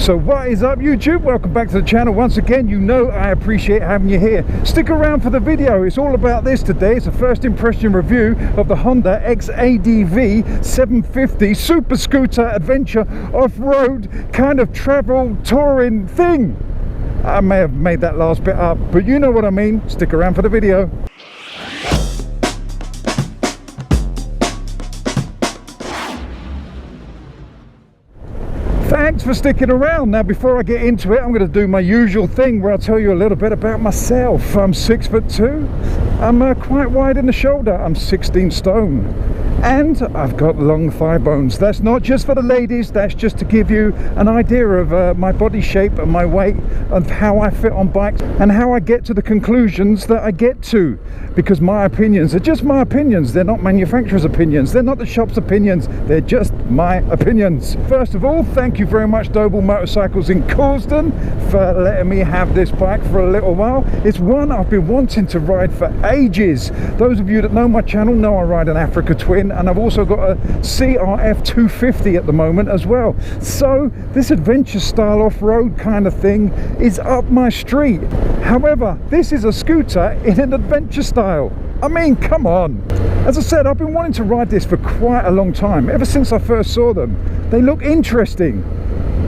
So what is up, YouTube? Welcome back to the channel once again. You know I appreciate having you here. Stick around for the video. It's all about this today. It's a first impression review of the Honda X-ADV 750 super scooter adventure off-road kind of travel touring thing. I may have made that last bit up, but you know what I mean. Stick around for the video. Thanks for sticking around. Now before I get into it, I'm going to do my usual thing where I'll tell you a little bit about myself. I'm 6'2". I'm quite wide in the shoulder. I'm 16 stone and I've got long thigh bones. That's not just for the ladies, that's just to give you an idea of my body shape and my weight and how I fit on bikes and how I get to the conclusions that I get to, because my opinions are just my opinions. They're not manufacturers' opinions, they're not the shop's opinions, they're just my opinions. First of all, thank you very much Doble Motorcycles in Causden for letting me have this bike for a little while. It's one I've been wanting to ride for ages. Those of you that know my channel know I ride an Africa Twin, and I've also got a CRF 250 at the moment as well. So this adventure style off-road kind of thing is up my street. However, this is a scooter in an adventure style. I mean, come on. As I said, I've been wanting to ride this for quite a long time, ever since I first saw them. They look interesting.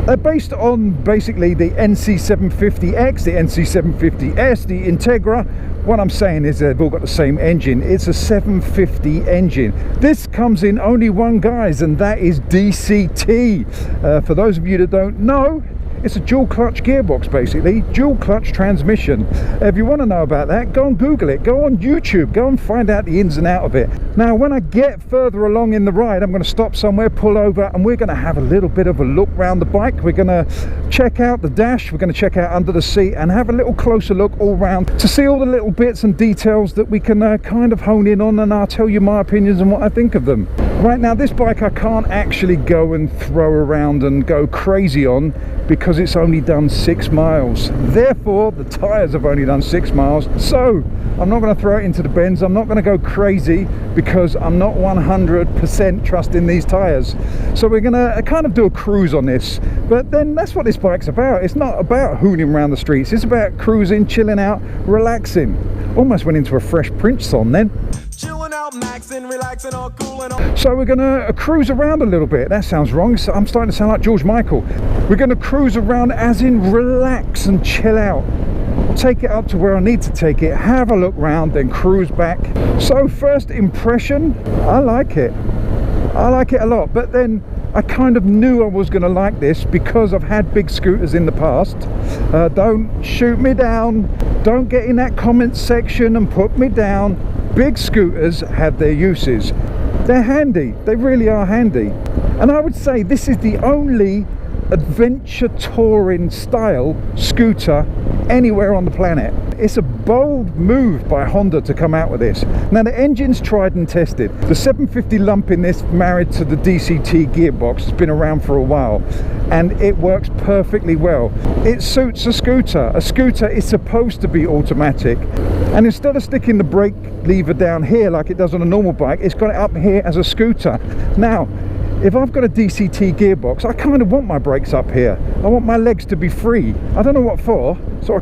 They're based on basically the NC750X, the NC750S, the Integra. What I'm saying is they've all got the same engine. It's a 750 engine. This comes in only one, guys, and that is DCT. For those of you that don't know, it's a dual clutch gearbox, basically, dual clutch transmission. If you want to know about that, go and Google it, go on YouTube, go and find out the ins and out of it. Now when I get further along in the ride, I'm going to stop somewhere, pull over, and we're going to have a little bit of a look around the bike. We're going to check out the dash, we're going to check out under the seat and have a little closer look all round to see all the little bits and details that we can kind of hone in on, and I'll tell you my opinions and what I think of them. Right now, this bike I can't actually go and throw around and go crazy on because it's only done 6 miles. Therefore, the tyres have only done 6 miles. So I'm not going to throw it into the bends. I'm not going to go crazy because I'm not 100% trusting these tyres. So we're going to kind of do a cruise on this. But then that's what this bike's about. It's not about hooning around the streets. It's about cruising, chilling out, relaxing. Almost went into a Fresh Prince song then. Out, maxing, relaxing, or cooling on. So we're gonna cruise around a little bit. That sounds wrong. I'm starting to sound like George Michael. We're gonna cruise around as in relax and chill out. Take it up to where I need to take it, have a look round, then cruise back. So first impression, I like it. I like it a lot, but then I kind of knew I was going to like this because I've had big scooters in the past. Don't shoot me down. Don't get in that comment section and put me down. Big scooters have their uses. They're handy. They really are handy. And I would say this is the only adventure touring style scooter anywhere on the planet. It's a bold move by Honda to come out with this. Now the engine's tried and tested. The 750 lump in this married to the DCT gearbox has been around for a while and it works perfectly well. It suits a scooter. A scooter is supposed to be automatic, and instead of sticking the brake lever down here like it does on a normal bike, it's got it up here as a scooter. Now if I've got a DCT gearbox, I kind of want my brakes up here. I want my legs to be free. I don't know what for, so I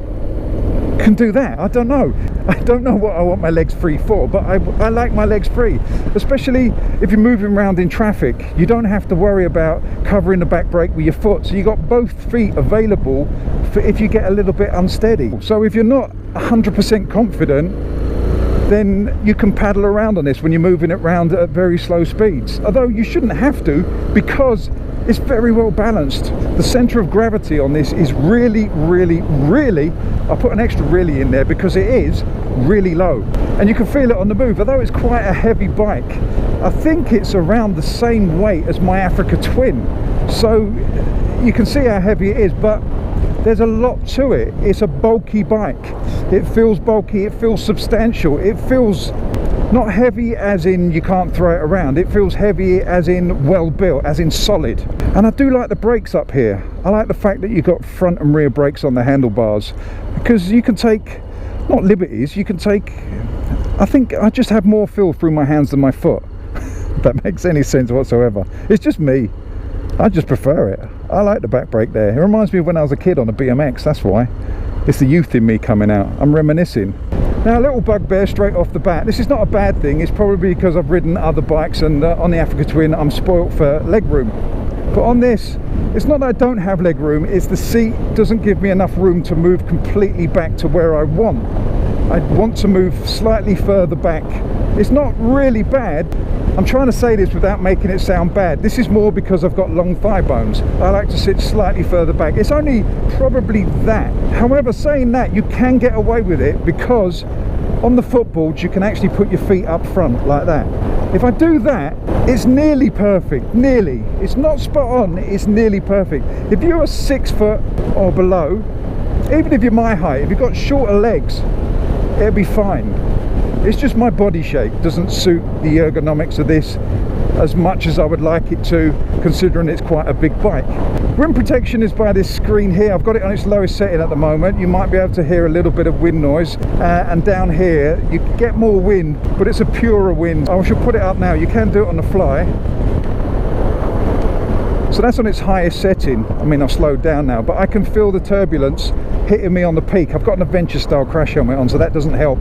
can do that. I don't know. I don't know what I want my legs free for, but I like my legs free. Especially if you're moving around in traffic, you don't have to worry about covering the back brake with your foot. So you got both feet available for if you get a little bit unsteady. So if you're not 100% confident, then you can paddle around on this when you're moving it around at very slow speeds. Although you shouldn't have to, because it's very well balanced. The center of gravity on this is really, really, really, I'll put an extra really in there because it is really low. And you can feel it on the move. Although it's quite a heavy bike, I think it's around the same weight as my Africa Twin. So you can see how heavy it is, but there's a lot to it. It's a bulky bike. It feels bulky, it feels substantial, it feels not heavy as in you can't throw it around, it feels heavy as in well built, as in solid. And I do like the brakes up here. I like the fact that you've got front and rear brakes on the handlebars, because you can take, not liberties, you can take, I think I just have more feel through my hands than my foot. If that makes any sense whatsoever. It's just me. I just prefer it. I like the back brake there. It reminds me of when I was a kid on a BMX, that's why. It's the youth in me coming out. I'm reminiscing. Now, a little bugbear straight off the bat. This is not a bad thing. It's probably because I've ridden other bikes, and on the Africa Twin I'm spoilt for leg room. But on this, it's not that I don't have leg room, it's the seat doesn't give me enough room to move completely back to where I want. I want to move slightly further back. It's not really bad. I'm trying to say this without making it sound bad. This is more because I've got long thigh bones. I like to sit slightly further back. It's only probably that. However, saying that, you can get away with it because on the footboards you can actually put your feet up front like that. If I do that, it's nearly perfect. Nearly. It's not spot on, it's nearly perfect. If you're 6 foot or below, even if you're my height, if you've got shorter legs, it'll be fine. It's just my body shape doesn't suit the ergonomics of this as much as I would like it to, considering it's quite a big bike. Wind protection is by this screen here. I've got it on its lowest setting at the moment. You might be able to hear a little bit of wind noise, and down here you get more wind, but it's a purer wind. I should put it up now. You can do it on the fly. So that's on its highest setting. I mean, I've slowed down now, but I can feel the turbulence hitting me on the peak. I've got an adventure style crash helmet on, so that doesn't help.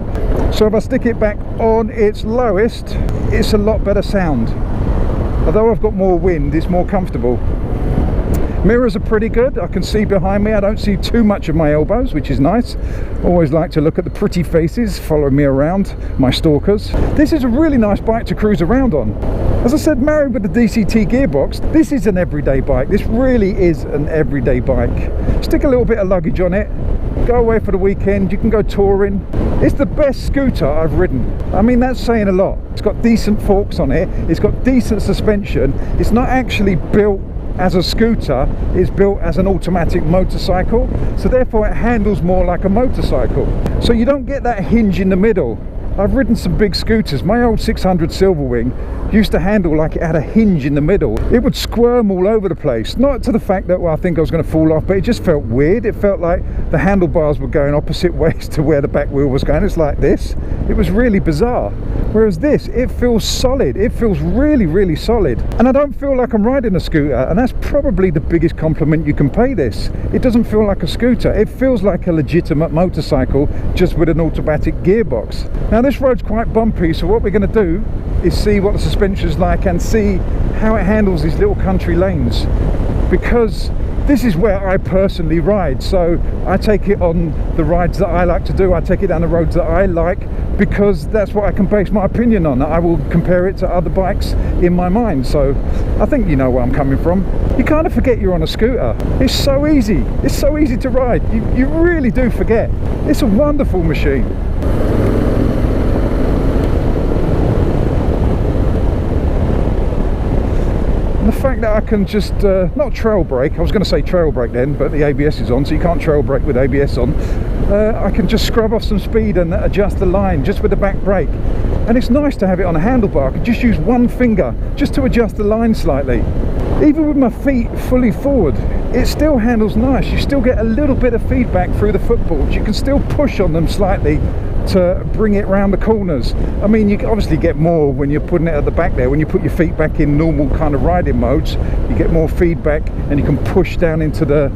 So if I stick it back on its lowest, it's a lot better sound. Although I've got more wind, it's more comfortable. Mirrors are pretty good. I can see behind me. I don't see too much of my elbows, which is nice. Always like to look at the pretty faces following me around, my stalkers. This is a really nice bike to cruise around on. As I said, married with the DCT gearbox, this is an everyday bike. This really is an everyday bike. Stick a little bit of luggage on it, go away for the weekend, you can go touring. It's the best scooter I've ridden. I mean, that's saying a lot. It's got decent forks on it, it's got decent suspension. It's not actually built as a scooter, it's built as an automatic motorcycle, so therefore it handles more like a motorcycle. So you don't get that hinge in the middle. I've ridden some big scooters. My old 600 Silverwing used to handle like it had a hinge in the middle. It would squirm all over the place. Not to the fact that, well, I think I was going to fall off, but it just felt weird. It felt like the handlebars were going opposite ways to where the back wheel was going. It's like this. It was really bizarre. Whereas this, it feels solid. It feels really, really solid. And I don't feel like I'm riding a scooter, and that's probably the biggest compliment you can pay this. It doesn't feel like a scooter. It feels like a legitimate motorcycle, just with an automatic gearbox. Now, this road's quite bumpy, so what we're going to do is see what the suspension's like and see how it handles these little country lanes, because this is where I personally ride. So I take it on the rides that I like to do. I take it down the roads that I like, because that's what I can base my opinion on. I will compare it to other bikes in my mind. So I think you know where I'm coming from. You kind of forget you're on a scooter. It's so easy. It's so easy to ride. You really do forget. It's a wonderful machine. The fact that I can just not trail brake, I was going to say trail brake then, but the ABS is on, so you can't trail brake with ABS on. I can just scrub off some speed and adjust the line just with the back brake, and it's nice to have it on a handlebar. I can just use one finger just to adjust the line slightly. Even with my feet fully forward, it still handles nice. You still get a little bit of feedback through the footboards. You can still push on them slightly to bring it round the corners. I mean, you obviously get more when you're putting it at the back there. When you put your feet back in normal kind of riding modes, you get more feedback, and you can push down into the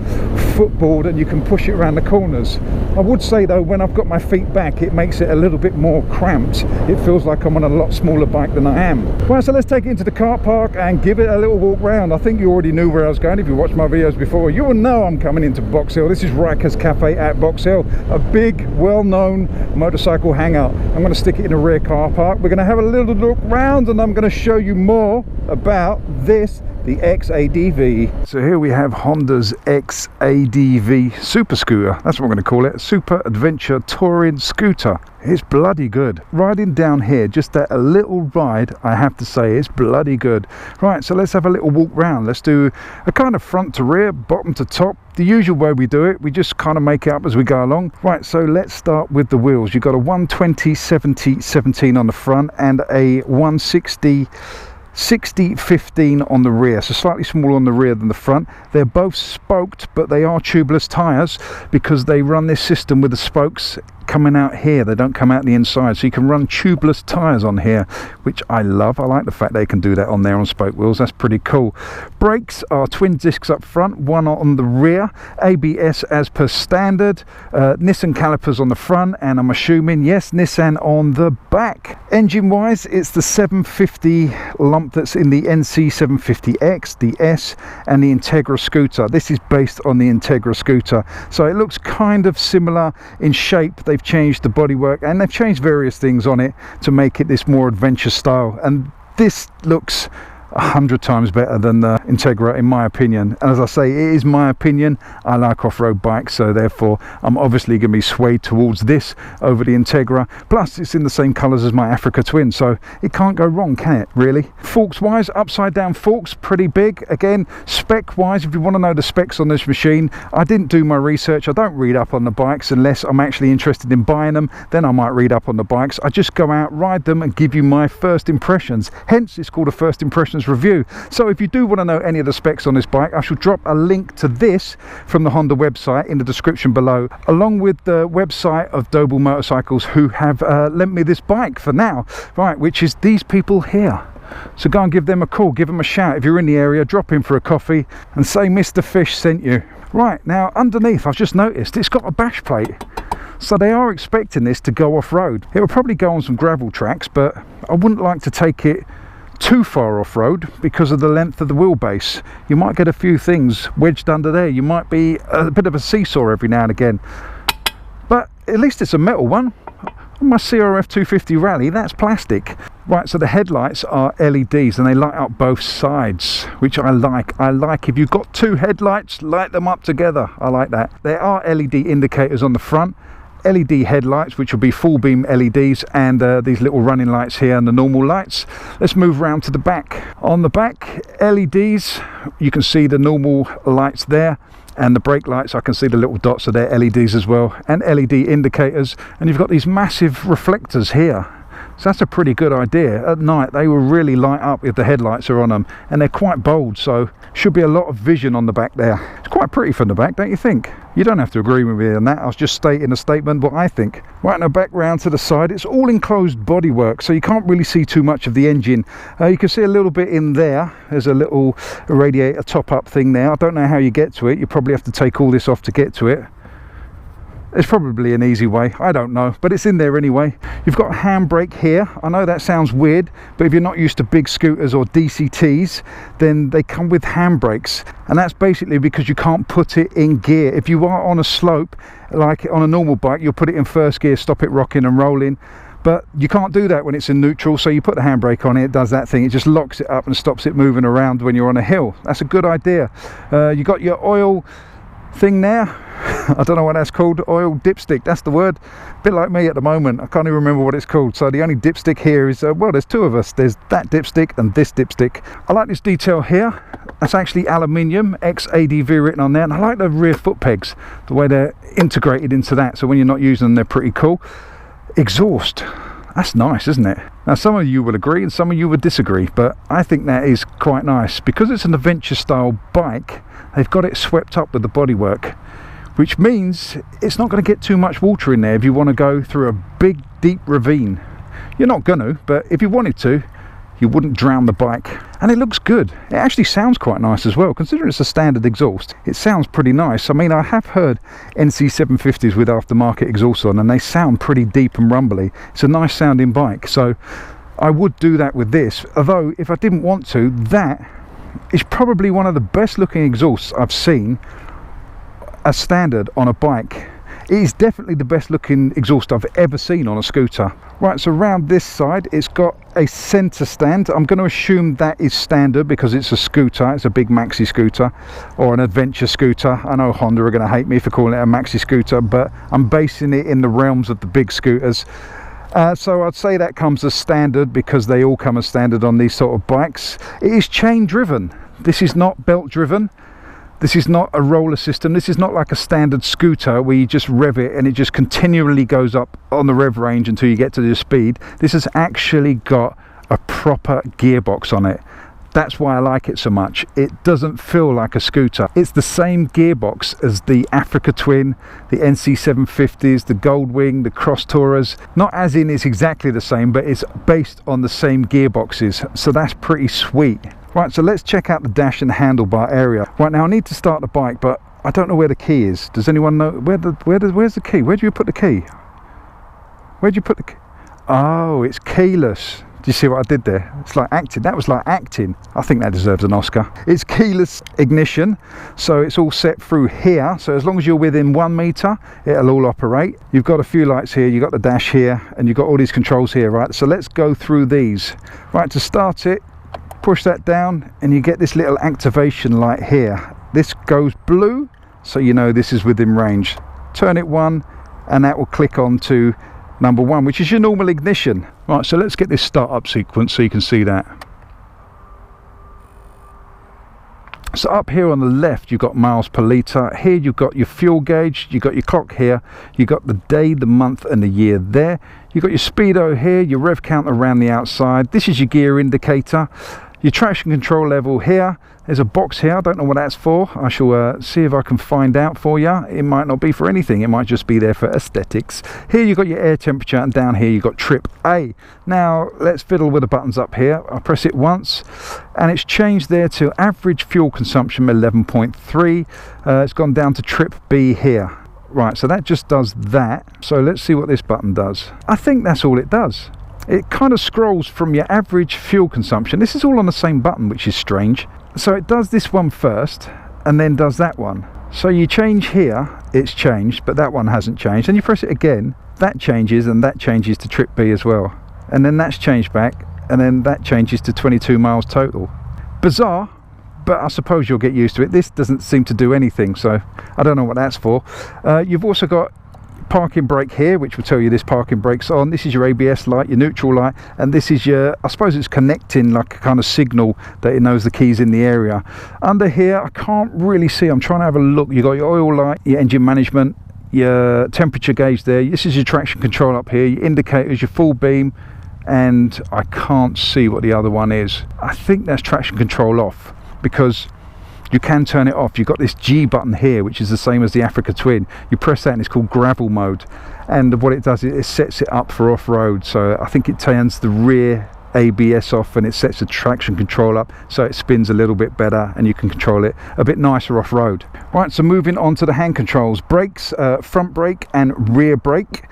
footboard and you can push it around the corners. I would say though, when I've got my feet back, it makes it a little bit more cramped. It feels like I'm on a lot smaller bike than I am. Right, so let's take it into the car park and give it a little walk round. I think you already knew where I was going. If you watched my videos before, you will know I'm coming into Box Hill. This is Riker's Cafe at Box Hill, a big, well-known motorcycle hangout. I'm going to stick it in a rear car park. We're going to have a little look round, and I'm going to show you more about this, the X-ADV. So here we have Honda's X-ADV super scooter. That's what I'm going to call it, a super adventure touring scooter. It's bloody good. Riding down here, just that a little ride, I have to say, it's bloody good. Right, so let's have a little walk round. Let's do a kind of front to rear, bottom to top, the usual way we do it. We just kind of make it up as we go along. Right, so let's start with the wheels. You've got a 120/70/17 on the front and a 160/60/15 on the rear, so slightly smaller on the rear than the front. They're both spoked, but they are tubeless tyres because they run this system with the spokes coming out here, they don't come out the inside, so you can run tubeless tyres on here, which I love. I like the fact they can do that on there on spoke wheels. That's pretty cool. Brakes are twin discs up front, one on the rear, ABS as per standard, Nissan calipers on the front, and I'm assuming, yes, Nissan on the back. Engine wise, it's the 750 lump that's in the NC 750X, the S, and the Integra scooter. This is based on the Integra scooter, so it looks kind of similar in shape. They've changed the bodywork and they've changed various things on it to make it this more adventure style, and this looks 100 times better than the Integra in my opinion. And as I say, it is my opinion. I like off-road bikes, so therefore I'm obviously going to be swayed towards this over the Integra. Plus it's in the same colours as my Africa Twin, so it can't go wrong, can it really? Forks wise, upside down forks, pretty big. Again, spec wise, if you want to know the specs on this machine, I didn't do my research. I don't read up on the bikes unless I'm actually interested in buying them, then I might read up on the bikes. I just go out, ride them, and give you my first impressions. Hence it's called a first impressions review. So if you do want to know any of the specs on this bike, I shall drop a link to this from the Honda website in the description below, along with the website of Doble Motorcycles, who have lent me this bike for now, right, which is these people here. So go and give them a call, give them a shout. If you're in the area, drop in for a coffee and say Mr. Fish sent you. Right, now underneath I've just noticed it's got a bash plate, so they are expecting this to go off-road. It will probably go on some gravel tracks, but I wouldn't like to take it too far off-road because of the length of the wheelbase. You might get a few things wedged under there. You might be a bit of a seesaw every now and again, but at least it's a metal one. On my CRF 250 Rally, that's plastic. Right, so the headlights are LEDs and they light up both sides, which I like. I like if you've got two headlights, light them up together. I like that. There are LED indicators on the front, LED headlights, which will be full beam LEDs, and these little running lights here and the normal lights. Let's move around to the back. On the back, LEDs, you can see the normal lights there, and the brake lights, I can see the little dots of their LEDs as well, and LED indicators, and you've got these massive reflectors here. So that's a pretty good idea. At night they will really light up if the headlights are on them, and they're quite bold, so should be a lot of vision on the back there. It's quite pretty from the back, don't you think? You don't have to agree with me on that. I was just stating a statement what I think. Right, now back round to the side, it's all enclosed bodywork, so you can't really see too much of the engine. You can see a little bit in there. There's a little radiator top-up thing there. I don't know how you get to it. You probably have to take all this off to get to it. There's probably an easy way, I don't know, but it's in there anyway. You've got a handbrake here. I know that sounds weird, but if you're not used to big scooters or DCTs, then they come with handbrakes, and that's basically because you can't put it in gear. If you are on a slope, like on a normal bike, you'll put it in first gear, stop it rocking and rolling, but you can't do that when it's in neutral. So you put the handbrake on it, it does that thing, it just locks it up and stops it moving around when you're on a hill. That's a good idea. You got your oil thing there. I don't know what that's called. Oil dipstick, that's the word. A bit like me at the moment, I can't even remember what it's called. So the only dipstick here is well, there's two of us. There's that dipstick and this dipstick. I like this detail here. That's actually aluminium, X-ADV written on there, and I like the rear foot pegs, the way they're integrated into that, so when you're not using them they're pretty cool. Exhaust, that's nice, isn't it? Now some of you will agree and some of you would disagree, but I think that is quite nice. Because it's an adventure style bike, they've got it swept up with the bodywork, which means it's not going to get too much water in there if you want to go through a big deep ravine. You're not going to, but if you wanted to, you wouldn't drown the bike. And it looks good. It actually sounds quite nice as well, considering it's a standard exhaust. It sounds pretty nice. I mean, I have heard NC 750s with aftermarket exhaust on, and they sound pretty deep and rumbly. It's a nice sounding bike, so I would do that with this. Although if I didn't want to, that is probably one of the best looking exhausts I've seen as standard on a bike. It is definitely the best looking exhaust I've ever seen on a scooter. Right, so around this side it's got a center stand. I'm going to assume that is standard because it's a scooter. It's a big maxi scooter or an adventure scooter. I know Honda are going to hate me for calling it a maxi scooter, but I'm basing it in the realms of the big scooters. So I'd say that comes as standard because they all come as standard on these sort of bikes. It is chain driven. This is not belt driven. This is not a roller system. This is not like a standard scooter where you just rev it and it just continually goes up on the rev range until you get to the speed. This has actually got a proper gearbox on it. That's why I like it so much. It doesn't feel like a scooter. It's the same gearbox as the Africa Twin, the NC750s, the Goldwing, the Cross Tourers. Not as in it's exactly the same, but it's based on the same gearboxes. So that's pretty sweet. Right, so let's check out the dash and handlebar area. Right, now I need to start the bike, but I don't know where the key is. Does anyone know where's the key? Where do you put the key? Where'd you put the key? Oh, it's keyless. Do you see what I did there? It's like acting. That was like acting. I think that deserves an Oscar. It's keyless ignition, so it's all set through here. So as long as you're within 1 meter, it'll all operate. You've got a few lights here, you've got the dash here, and you've got all these controls here, right? So let's go through these. Right, to start it, push that down, and you get this little activation light here. This goes blue, so you know this is within range. Turn it 1, and that will click on to number 1, which is your normal ignition. Right, so let's get this startup sequence so you can see that. So up here on the left you've got miles per litre. Here you've got your fuel gauge, you've got your clock here, you've got the day, the month and the year there. You've got your speedo here, your rev counter around the outside. This is your gear indicator. Your traction control level here. There's a box here, I don't know what that's for. I shall see if I can find out for you. It might not be for anything, it might just be there for aesthetics. Here you've got your air temperature, and down here you've got trip A. Now let's fiddle with the buttons up here. I press it once and it's changed there to average fuel consumption 11.3. It's gone down to trip B here. Right, so that just does that. So let's see what this button does. I think that's all it does. It kind of scrolls from your average fuel consumption. This is all on the same button, which is strange. So it does this one first and then does that one. So you change here, it's changed, but that one hasn't changed. And you press it again, that changes, and that changes to trip B as well. And then that's changed back, and then that changes to 22 miles total. Bizarre, but I suppose you'll get used to it. This doesn't seem to do anything, so I don't know what that's for. You've also got parking brake here, which will tell you this parking brake's on. This is your ABS light, your neutral light, and this is your, I suppose it's connecting like a kind of signal that it knows the key's in the area. Under here I can't really see, I'm trying to have a look. You've got your oil light, your engine management, your temperature gauge there. This is your traction control up here, your indicators, your full beam, and I can't see what the other one is. I think that's traction control off, because you can turn it off. You've got this G button here, which is the same as the Africa Twin. You press that and it's called gravel mode, and what it does is it sets it up for off-road. So I think it turns the rear ABS off and it sets the traction control up so it spins a little bit better and you can control it a bit nicer off-road. Right, so moving on to the hand controls. Brakes, front brake and rear brake.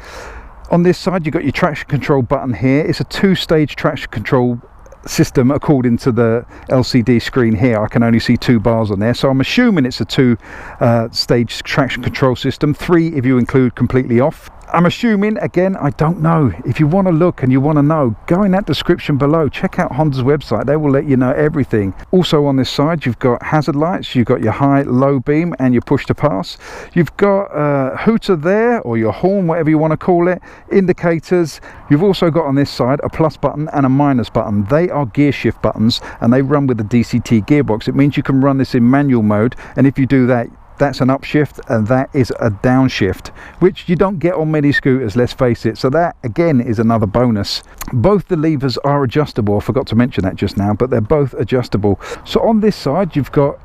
On this side you've got your traction control button here. It's a 2-stage traction control system according to the LCD screen here. I can only see 2 bars on there, so I'm assuming it's a 2-stage traction control system, 3 if you include completely off. I'm assuming, again, I don't know. If you want to look and you want to know, go in that description below, check out Honda's website, they will let you know everything. Also on this side you've got hazard lights, you've got your high, low beam and your push to pass. You've got a hooter there, or your horn, whatever you want to call it, indicators. You've also got on this side a plus button and a minus button. They are gear shift buttons and they run with the DCT gearbox. It means you can run this in manual mode, and if you do that, that's an upshift and that is a downshift, which you don't get on many scooters, let's face it. So that again is another bonus. Both the levers are adjustable. I forgot to mention that just now, but they're both adjustable. So on this side you've got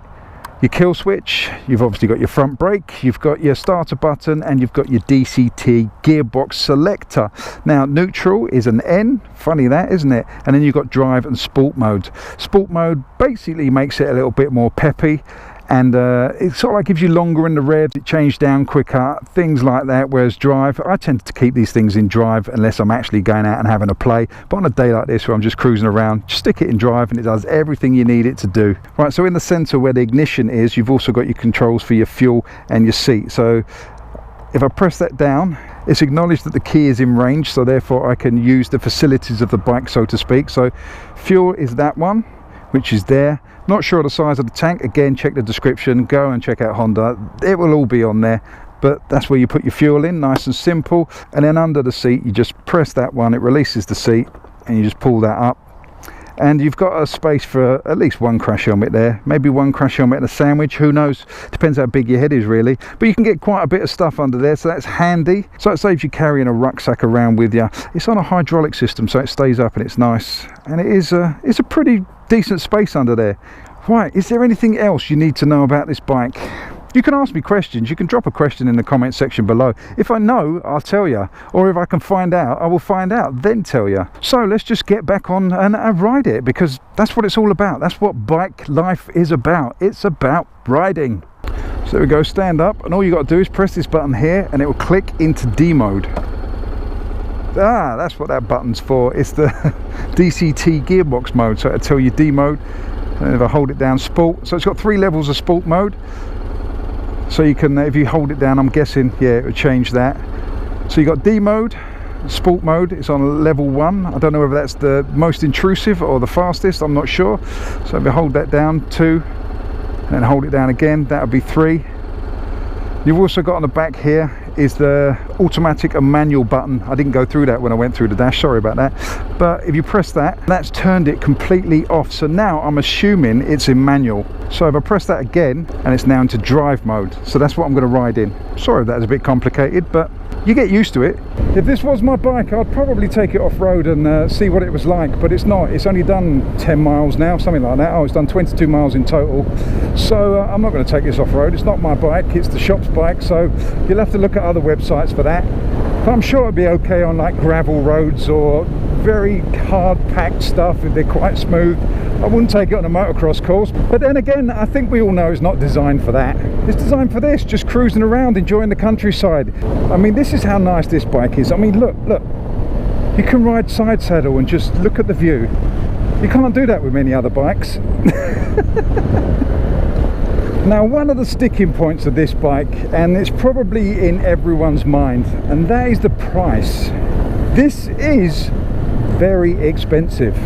your kill switch, you've obviously got your front brake, you've got your starter button, and you've got your DCT gearbox selector. Now neutral is an N, funny that, isn't it? And then you've got drive and sport mode. Sport mode basically makes it a little bit more peppy, and it sort of like gives you longer in the revs, it changes down quicker, things like that. Whereas drive, I tend to keep these things in drive unless I'm actually going out and having a play, but on a day like this where I'm just cruising around, just stick it in drive and it does everything you need it to do. Right, so in the center where the ignition is, you've also got your controls for your fuel and your seat. So if I press that down, it's acknowledged that the key is in range, so therefore I can use the facilities of the bike, so to speak. So fuel is that one, which is there. Not sure of the size of the tank, again check the description, go and check out Honda, it will all be on there, but that's where you put your fuel in, nice and simple. And then under the seat you just press that one, it releases the seat and you just pull that up, and you've got a space for at least 1 crash helmet there, maybe 1 crash helmet and a sandwich, who knows, depends how big your head is really, but you can get quite a bit of stuff under there, so that's handy. So it saves you carrying a rucksack around with you. It's on a hydraulic system so it stays up and it's nice, and it is it's a pretty decent space under there. Right, is there anything else you need to know about this bike? You can ask me questions. You can drop a question in the comment section below. If I know, I'll tell you, or if I can find out, I will find out, then tell you. So let's just get back on and ride it, because that's what it's all about. That's what bike life is about. It's about riding. So there we go, stand up, and all you got to do is press this button here and it will click into D mode. Ah, that's what that button's for. It's the DCT gearbox mode, so it'll tell you D mode. And if I hold it down, sport. So it's got 3 levels of sport mode. So you can, if you hold it down, I'm guessing, yeah, it would change that. So you got D mode, sport mode. It's on level 1. I don't know whether that's the most intrusive or the fastest. I'm not sure. So if I hold that down, 2, and hold it down again, that would be 3. You've also got on the back here is the automatic and manual button. I didn't go through that when I went through the dash, sorry about that. But if you press that, that's turned it completely off. So now I'm assuming it's in manual. So if I press that again, and it's now into drive mode. So that's what I'm going to ride in. Sorry if that is a bit complicated, but you get used to it. If this was my bike, I'd probably take it off-road and see what it was like, but it's not. It's only done 10 miles now, something like that. Oh, it's done 22 miles in total. So I'm not going to take this off-road. It's not my bike, it's the shop's bike, so you'll have to look at other websites for that. But I'm sure it'll be okay on like gravel roads or very hard packed stuff if they're quite smooth. I wouldn't take it on a motocross course, but then again, I think we all know it's not designed for that. It's designed for this, just cruising around, enjoying the countryside. I mean, this is how nice this bike is. I mean, look, you can ride side saddle and just look at the view. You can't do that with many other bikes. Now, one of the sticking points of this bike, and it's probably in everyone's mind, and that is the price. This is very expensive.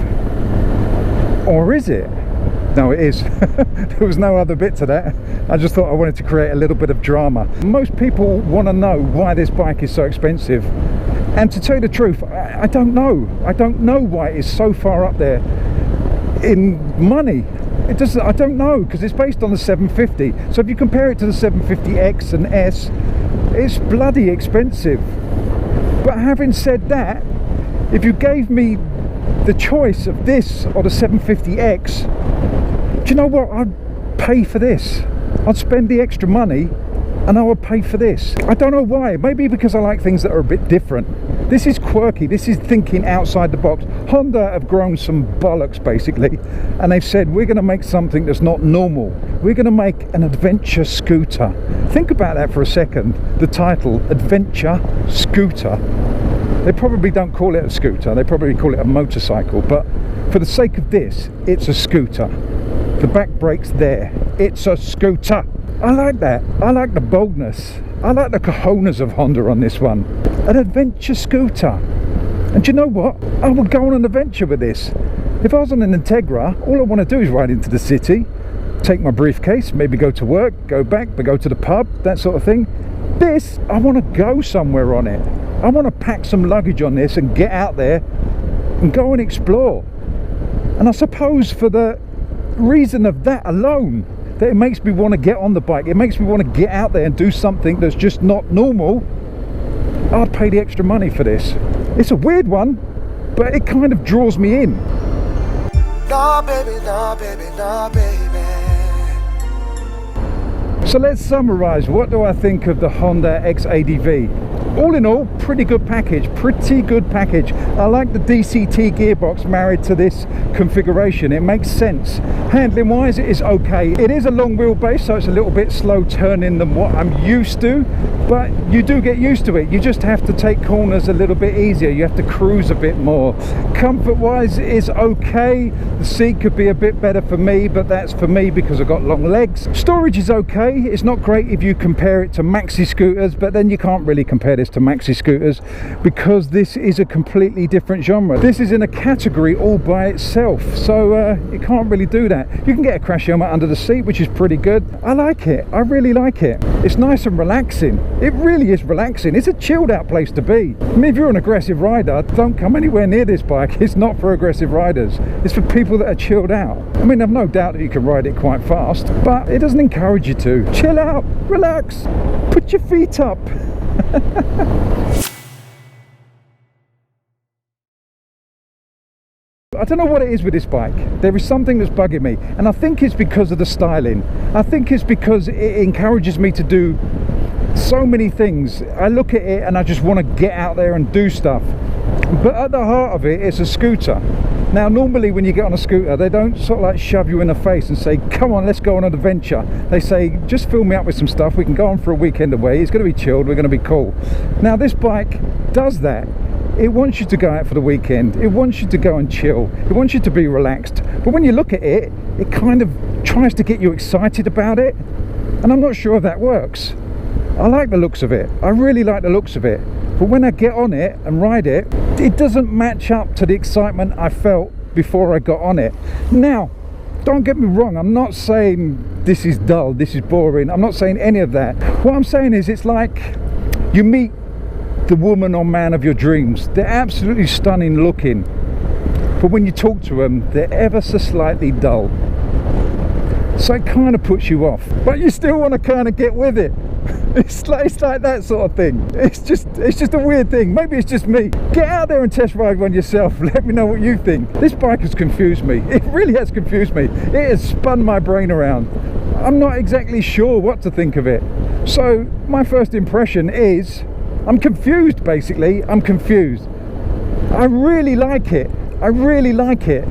Or is it? No, it is. There was no other bit to that. I just thought I wanted to create a little bit of drama. Most people want to know why this bike is so expensive. And to tell you the truth, I don't know. I don't know why it is so far up there in money. It doesn't, I don't know, because it's based on the 750. So if you compare it to the 750X and S, it's bloody expensive. But having said that, if you gave me the choice of this or the 750X, do you know what? I'd pay for this. I'd spend the extra money and I would pay for this. I don't know why. Maybe because I like things that are a bit different. This is quirky. This is thinking outside the box. Honda have grown some bollocks basically, and they've said we're going to make something that's not normal. We're going to make an adventure scooter. Think about that for a second. The title, Adventure Scooter. They probably don't call it a scooter, they probably call it a motorcycle, but for the sake of this, it's a scooter. The back brake's there, it's a scooter. I like that. I like the boldness. I like the cojones of Honda on this one. An adventure scooter. And do you know what? I would go on an adventure with this. If I was on an Integra, all I want to do is ride into the city, take my briefcase, maybe go to work, go back, but go to the pub, that sort of thing. This, I want to go somewhere on it. I want to pack some luggage on this and get out there and go and explore. And I suppose for the reason of that alone, that it makes me want to get on the bike, it makes me want to get out there and do something that's just not normal, I'd pay the extra money for this. It's a weird one, but it kind of draws me in. No, baby, no, baby, no, baby. So let's summarize. What do I think of the Honda X-ADV? All in all, pretty good package. I like the DCT gearbox married to this configuration. It makes sense. Handling wise, it is okay. It is a long wheelbase, so it's a little bit slow turning than what I'm used to, but you do get used to it. You just have to take corners a little bit easier. You have to cruise a bit more. Comfort wise, it is okay. The seat could be a bit better for me, but that's for me because I've got long legs. Storage is okay. It's not great if you compare it to maxi scooters, but then you can't really compare this to maxi scooters because this is a completely different genre. This is in a category all by itself, so you can't really do that. You can get a crash helmet under the seat, which is pretty good. I like it. I really like it. It's nice and relaxing. It really is relaxing. It's a chilled out place to be. I mean, if you're an aggressive rider, don't come anywhere near this bike. It's not for aggressive riders. It's for people that are chilled out. I mean, I've no doubt that you can ride it quite fast, but it doesn't encourage you to. Chill out, relax, put your feet up. I don't know what it is with this bike. There is something that's bugging me, and I think it's because of the styling. I think it's because it encourages me to do so many things. I look at it and I just want to get out there and do stuff. But at the heart of it, it's a scooter. Now, normally when you get on a scooter, they don't sort of like shove you in the face and say, come on, let's go on an adventure. They say, just fill me up with some stuff. We can go on for a weekend away. It's going to be chilled. We're going to be cool. Now, this bike does that. It wants you to go out for the weekend. It wants you to go and chill. It wants you to be relaxed. But when you look at it, it kind of tries to get you excited about it. And I'm not sure if that works. I like the looks of it. I really like the looks of it. But when I get on it and ride it, it doesn't match up to the excitement I felt before I got on it. Now, don't get me wrong, I'm not saying this is dull, this is boring. I'm not saying any of that. What I'm saying is, it's like you meet the woman or man of your dreams. They're absolutely stunning looking. But when you talk to them, they're ever so slightly dull. So it kind of puts you off. But you still want to kind of get with it. It's like that sort of thing. It's just a weird thing. Maybe it's just me. Get out there and test ride one yourself. Let me know what you think. This bike has confused me. It really has confused me. It has spun my brain around. I'm not exactly sure what to think of it. So my first impression is I'm confused, basically. I'm confused. I really like it. I really like it.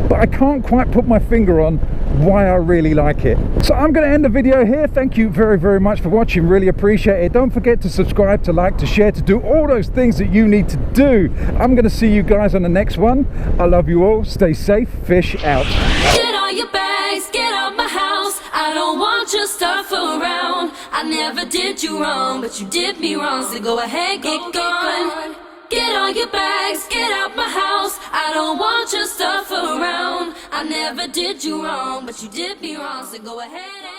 But I can't quite put my finger on why I really like it. So I'm going to end the video here. Thank you very, very much for watching. Really appreciate it. Don't forget to subscribe, to like, to share, to do all those things that you need to do. I'm going to see you guys on the next one. I love you all. Stay safe. Fish out. Get all your bags, get out my house. I don't want your stuff around. I never did you wrong, but you did me wrong. So go ahead, get gone. Get all your bags, get out my house. I don't want your stuff around. I never did you wrong, but you did me wrong. So go ahead and